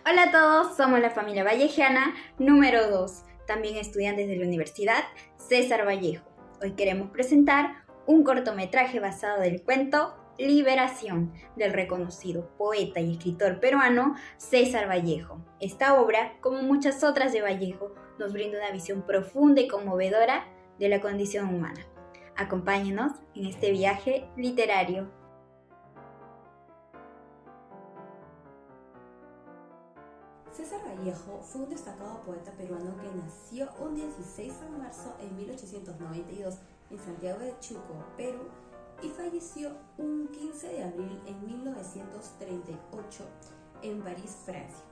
Hola a todos, somos la familia Vallejiana número 2, también estudiantes de la Universidad César Vallejo. Hoy queremos presentar un cortometraje basado del cuento Liberación, del reconocido poeta y escritor peruano César Vallejo. Esta obra, como muchas otras de Vallejo, nos brinda una visión profunda y conmovedora de la condición humana. Acompáñenos en este viaje literario. César Vallejo fue un destacado poeta peruano que nació un 16 de marzo de 1892 en Santiago de Chuco, Perú, y falleció un 15 de abril en 1938 en París, Francia.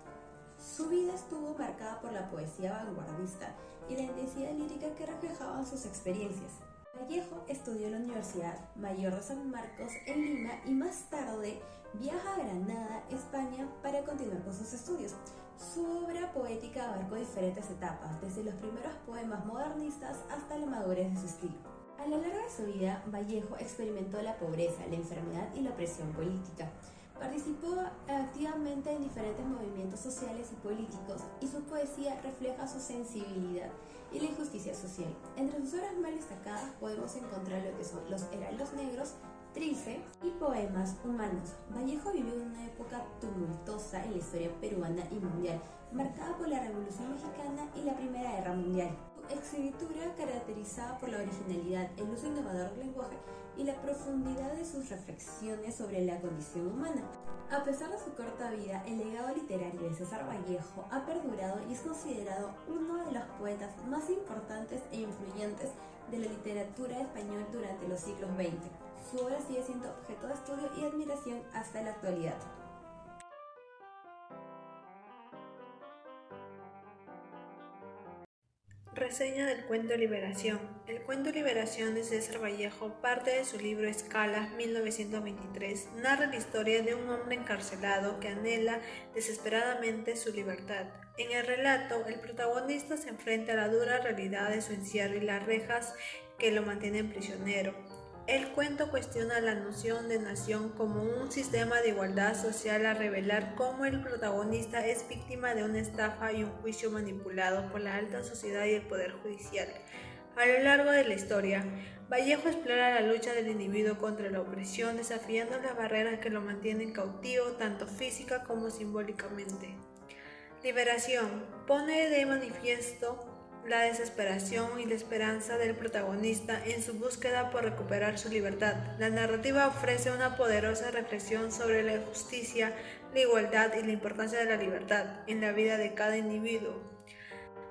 Su vida estuvo marcada por la poesía vanguardista y la intensidad lírica que reflejaban sus experiencias. Vallejo estudió en la Universidad Mayor de San Marcos en Lima y más tarde viaja a Granada, España, para continuar con sus estudios. Su obra poética abarcó diferentes etapas, desde los primeros poemas modernistas hasta la madurez de su estilo. A lo largo de su vida, Vallejo experimentó la pobreza, la enfermedad y la opresión política. Participó activamente en diferentes movimientos sociales y políticos, y su poesía refleja su sensibilidad y la injusticia social. Entre sus obras más destacadas podemos encontrar lo que son Los Heraldos Negros, Trilce y Poemas Humanos. Vallejo vivió en una época tumultuosa en la historia peruana y mundial, marcada por la Revolución Mexicana y la Primera Guerra Mundial. Su escritura caracterizada por la originalidad, el uso innovador del lenguaje y la profundidad de sus reflexiones sobre la condición humana. A pesar de su corta vida, el legado literario de César Vallejo ha perdurado y es considerado uno de los poetas más importantes e influyentes de la literatura española durante los siglos XX. Su obra sigue siendo objeto de estudio y admiración hasta la actualidad. Reseña del cuento Liberación. El cuento Liberación de César Vallejo, parte de su libro Escala, 1923, narra la historia de un hombre encarcelado que anhela desesperadamente su libertad. En el relato, el protagonista se enfrenta a la dura realidad de su encierro y las rejas que lo mantienen prisionero. El cuento cuestiona la noción de nación como un sistema de igualdad social al revelar cómo el protagonista es víctima de una estafa y un juicio manipulado por la alta sociedad y el poder judicial. A lo largo de la historia, Vallejo explora la lucha del individuo contra la opresión, desafiando las barreras que lo mantienen cautivo tanto física como simbólicamente. Liberación pone de manifiesto la desesperación y la esperanza del protagonista en su búsqueda por recuperar su libertad. La narrativa ofrece una poderosa reflexión sobre la justicia, la igualdad y la importancia de la libertad en la vida de cada individuo.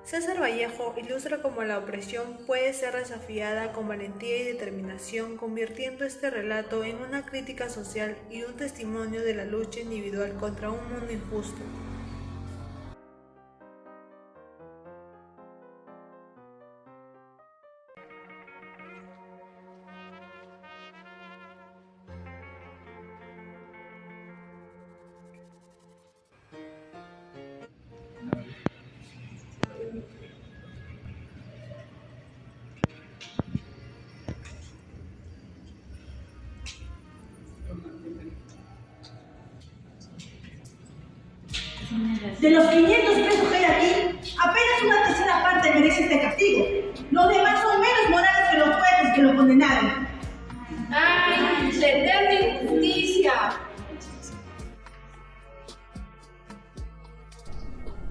César Vallejo ilustra cómo la opresión puede ser desafiada con valentía y determinación, convirtiendo este relato en una crítica social y un testimonio de la lucha individual contra un mundo injusto. De los 500 presos que hay aquí, apenas una tercera parte merece este castigo. Los demás son menos morales que los jueces que lo condenaron. ¡Ay, la eterna injusticia!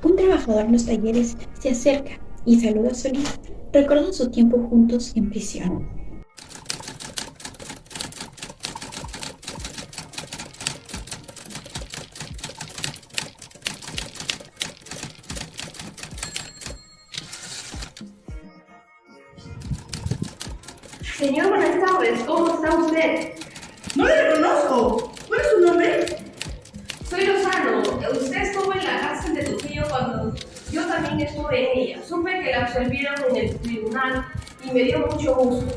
Un trabajador en los talleres se acerca y saluda a Solís, recordando su tiempo juntos en prisión. Señor, buenas tardes, ¿cómo está usted? No le reconozco. ¿Cuál es su nombre? Soy Lozano. Usted estuvo en la cárcel de Trujillo cuando yo también estuve en ella. Supe que la absolvieron en el tribunal y me dio mucho gusto.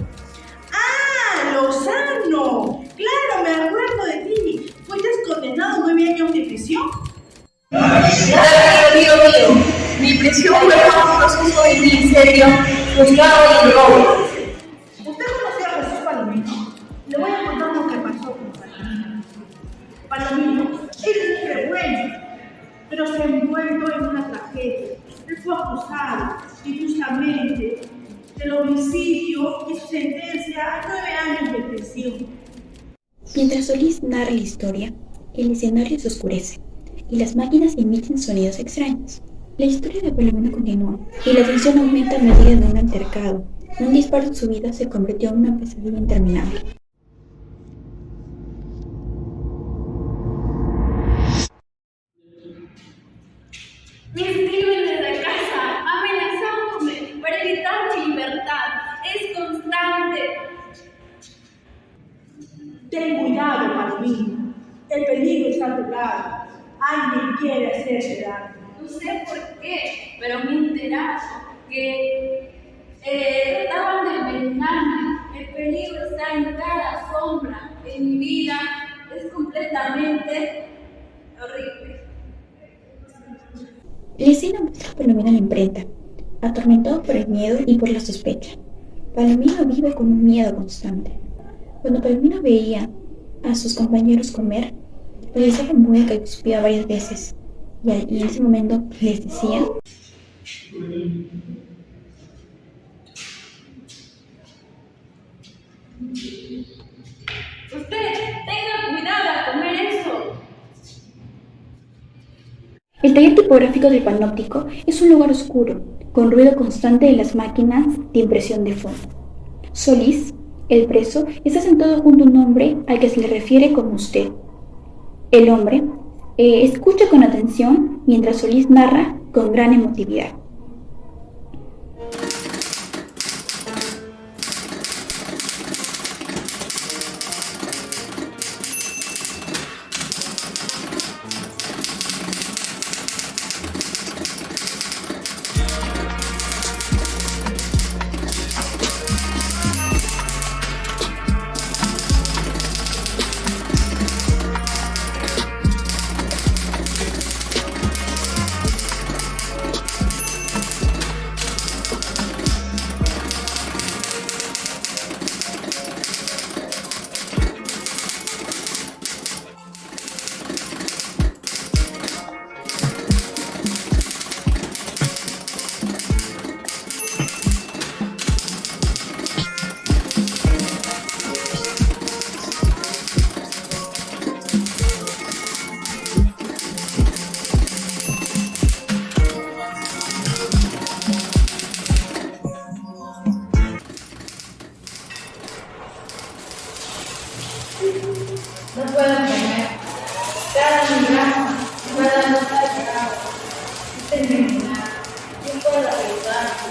¡Ah, Lozano! Claro, me acuerdo de ti. Fuiste condenado a 9 años de prisión. Amigo mío, mi prisión fue bajo un proceso de ministerio, juzgado y robo. ¿Usted conoció a Jesús Palomino? Le voy a contar lo que pasó con Palomino. Palomino era un hombre bueno, pero pero se ha envuelto en una tragedia. Él fue acusado injustamente del homicidio y su sentencia a 9 años de prisión. Mientras Solís narra la historia, el escenario se oscurece y las máquinas emiten sonidos extraños. La historia de Palomino continúa y la tensión aumenta a medida de un altercado. Un disparo en su vida se convirtió en una pesadilla interminable. Me escriben desde casa, amenazándome para evitar mi libertad. Es constante. Ten cuidado, Palomino. El peligro está a tu lado. Alguien quiere hacerte daño. No sé por qué, pero me he enterado que trataban de envenenarme. El peligro está en cada sombra. En mi vida es completamente horrible. La escena muestra a Palomino en la imprenta, atormentado por el miedo y por la sospecha. Palomino vive con un miedo constante. Cuando Palomino veía a sus compañeros comer, realizaba mueca y suspiraba varias veces. Y en ese momento les decía: Usted, tenga cuidado al comer eso. El taller tipográfico del Panóptico es un lugar oscuro, con ruido constante de las máquinas de impresión de fondo. Solís, el preso, está sentado junto a un hombre al que se le refiere como usted. El hombre escucha con atención mientras Solís narra con gran emotividad. No puedo comer. Cada migraña pueda no estar. Usted me enseñará. Yo puedo ayudarte.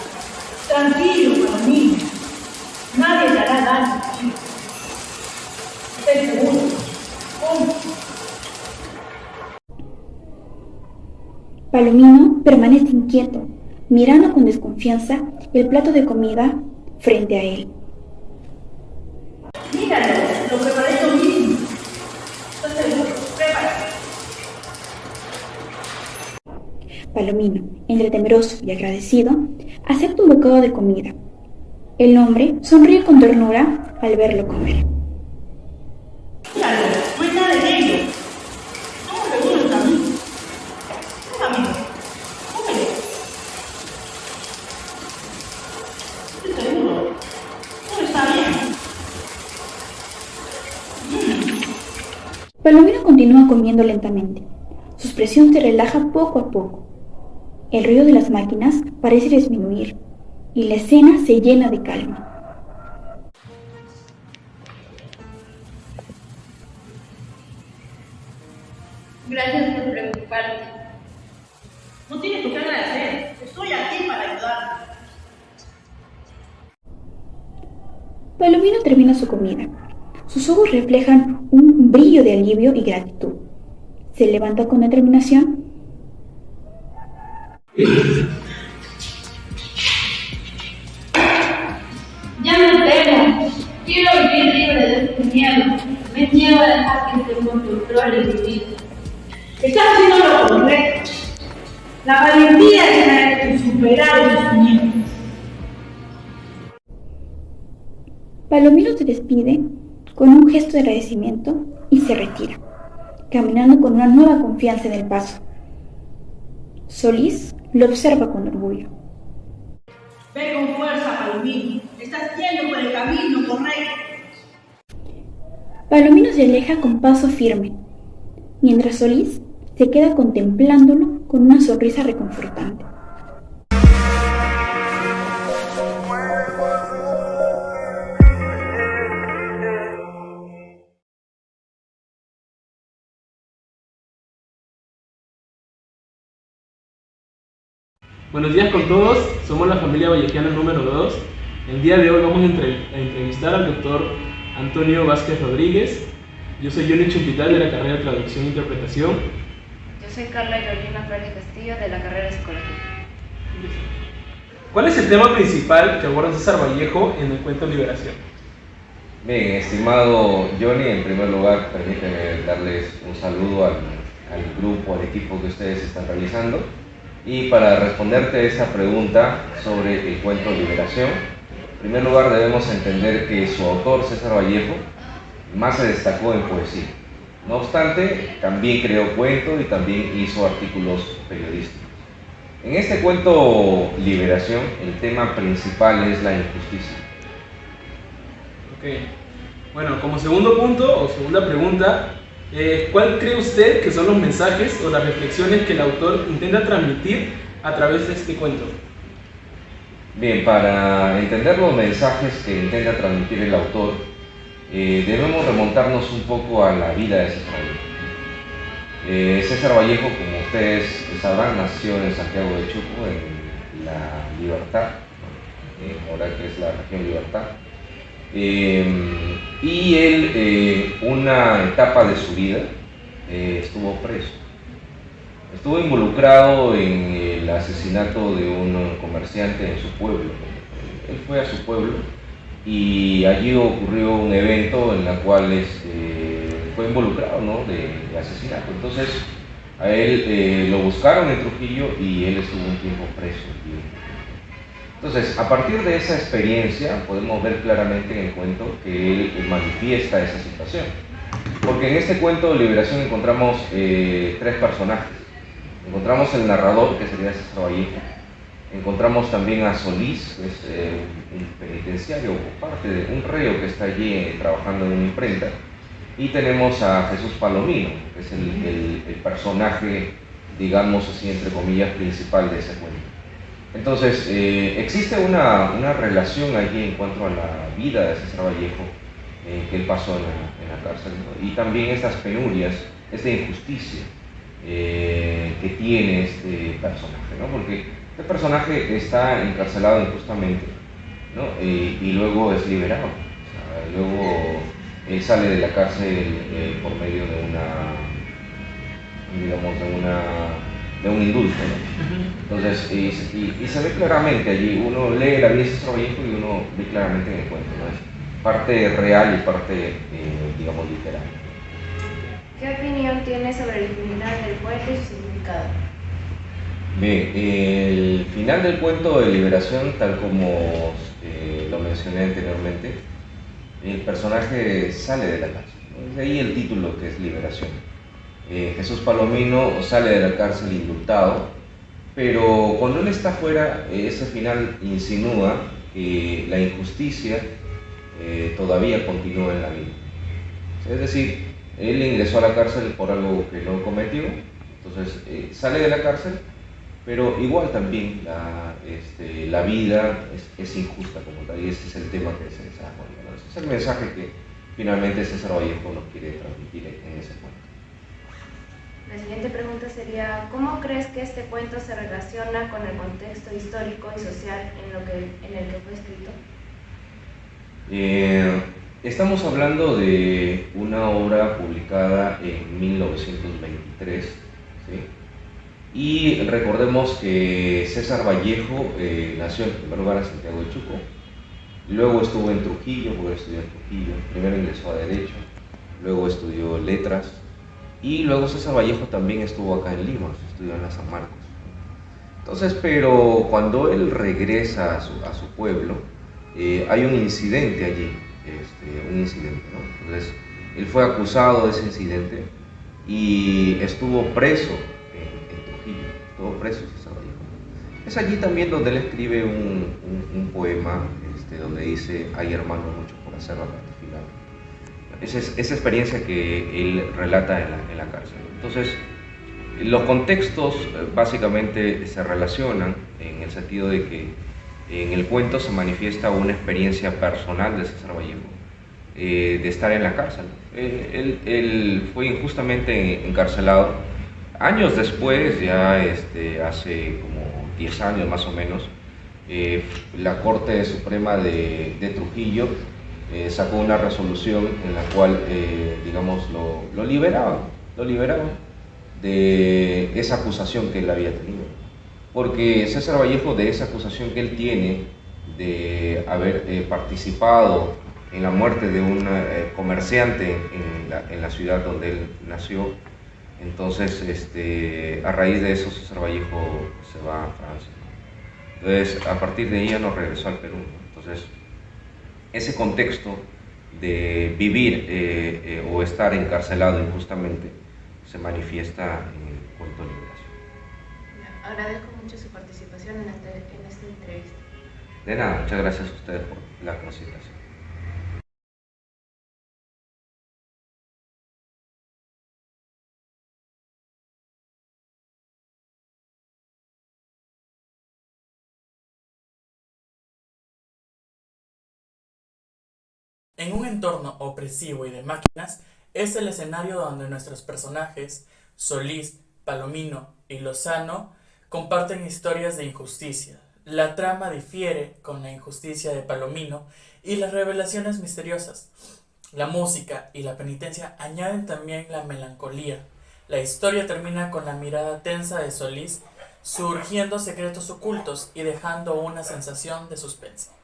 Tranquilo, Palomino. Nadie te hará daño, chico. Estoy seguro. Palomino permanece inquieto, mirando con desconfianza el plato de comida frente a él. Míralo, lo preparé yo mismo. Estoy seguro. Prepárate. Palomino, entre temeroso y agradecido, acepta un bocado de comida. El hombre sonríe con ternura al verlo comer. Míralo, no hay nada en ello. Somos seguros también. Amigo, cómelo. Estoy seguro. Todo está bien. Palomino continúa comiendo lentamente. Su expresión se relaja poco a poco. El ruido de las máquinas parece disminuir y la escena se llena de calma. Gracias por preocuparte. No tienes por qué agradecer. Estoy aquí para ayudarte. Palomino termina su comida. Sus ojos reflejan un brillo de alivio y gratitud. Se levanta con determinación. Ya me tengo. Quiero vivir libre de este miedo. Me niego a dejar que este mundo controle mi vida. Estás haciendo lo correcto. La valentía es superar esos miedos. Palomino se despide con un gesto de agradecimiento y se retira, caminando con una nueva confianza en el paso. Solís lo observa con orgullo. Ve con fuerza, Palomino. Estás yendo por el camino correcto. Palomino se aleja con paso firme, mientras Solís se queda contemplándolo con una sonrisa reconfortante. Buenos días con todos, somos la familia vallejiana número 2. El día de hoy vamos a entrevistar al doctor Antonio Vázquez Rodríguez. Yo soy Johnny Chumpital de la carrera de Traducción e Interpretación. Yo soy Carla Georgina Flores Castillo de la carrera de Psicología. ¿Cuál es el tema principal que aborda César Vallejo en el cuento Liberación? Bien, estimado Johnny, en primer lugar permíteme darles un saludo al grupo, al equipo que ustedes están realizando. Y para responderte esa pregunta sobre el cuento Liberación, en primer lugar debemos entender que su autor, César Vallejo, más se destacó en poesía. No obstante, también creó cuentos y también hizo artículos periodísticos. En este cuento Liberación, el tema principal es la injusticia. Ok. Bueno, como segundo punto o segunda pregunta, ¿cuál cree usted que son los mensajes o las reflexiones que el autor intenta transmitir a través de este cuento? Bien, para entender los mensajes que intenta transmitir el autor, debemos remontarnos un poco a la vida de César Vallejo. César Vallejo, como ustedes sabrán, nació en Santiago de Chuco, en La Libertad, ahora que es la región Libertad. Y él, una etapa de su vida, estuvo preso. Estuvo involucrado en el asesinato de un comerciante en su pueblo. Él fue a su pueblo y allí ocurrió un evento en el cual fue involucrado, ¿no?, de asesinato. Entonces a él lo buscaron en Trujillo y él estuvo un tiempo preso. Entonces, a partir de esa experiencia podemos ver claramente en el cuento que él manifiesta esa situación. Porque en este cuento de Liberación encontramos tres personajes. Encontramos el narrador, que sería César Vallejo. Encontramos también a Solís, que es un penitenciario o parte de un reo que está allí trabajando en una imprenta. Y tenemos a Jesús Palomino, que es el personaje, digamos así, entre comillas, principal de ese cuento. Entonces, existe una relación allí en cuanto a la vida de César Vallejo que él pasó en la cárcel, ¿no? Y también estas penurias, esta injusticia que tiene este personaje, ¿no? Porque este personaje está encarcelado injustamente, ¿no? Y luego es liberado. O sea, luego él sale de la cárcel por medio de un indulto, ¿no? Entonces, y se ve claramente allí, uno lee la vida de César Vallejo y uno ve claramente en el cuento, ¿no? Es parte real y parte, digamos, literal. ¿Qué opinión tiene sobre el final del cuento y su significado? Bien, el final del cuento de Liberación, tal como lo mencioné anteriormente, el personaje sale de la cárcel, ¿no? De ahí el título, que es Liberación. Jesús Palomino sale de la cárcel indultado, pero cuando él está fuera, ese final insinúa que la injusticia todavía continúa en la vida. Es decir, él ingresó a la cárcel por algo que no cometió, entonces sale de la cárcel, pero igual también la vida es injusta como tal, y ese es el tema que se desarrolla, ¿no? Ese es el mensaje que finalmente César Vallejo nos quiere transmitir en ese cuento. La siguiente pregunta sería, ¿cómo crees que este cuento se relaciona con el contexto histórico y social en el que fue escrito? Estamos hablando de una obra publicada en 1923, ¿sí? Y recordemos que César Vallejo nació en primer lugar en Santiago de Chuco, luego estuvo en Trujillo, porque estudió en Trujillo, primero ingresó a Derecho, luego estudió Letras, y luego César Vallejo también estuvo acá en Lima, estudió en la San Marcos. Entonces, pero cuando él regresa a su pueblo, hay un incidente allí, ¿no? Entonces, él fue acusado de ese incidente y estuvo preso en Trujillo. estuvo preso César Vallejo. Es allí también donde él escribe un poema donde dice: hay hermanos muchos por hacer la parte final. Esa experiencia que él relata en la cárcel. Entonces, los contextos básicamente se relacionan en el sentido de que en el cuento se manifiesta una experiencia personal de César Vallejo, de estar en la cárcel. Él fue injustamente encarcelado. Años después, ya hace como 10 años más o menos, la Corte Suprema de Trujillo sacó una resolución en la cual, digamos, lo liberaban de esa acusación que él había tenido. Porque César Vallejo, de esa acusación que él tiene de haber participado en la muerte de un comerciante en la ciudad donde él nació, entonces a raíz de eso César Vallejo se va a Francia. Entonces, a partir de ahí ya no regresó al Perú. Entonces, ese contexto de vivir o estar encarcelado injustamente se manifiesta en el cuento Liberación. Agradezco mucho su participación en esta entrevista. De nada, muchas gracias a ustedes por la consideración. En un entorno opresivo y de máquinas, es el escenario donde nuestros personajes, Solís, Palomino y Lozano, comparten historias de injusticia. La trama difiere con la injusticia de Palomino y las revelaciones misteriosas. La música y la penitencia añaden también la melancolía. La historia termina con la mirada tensa de Solís, surgiendo secretos ocultos y dejando una sensación de suspense.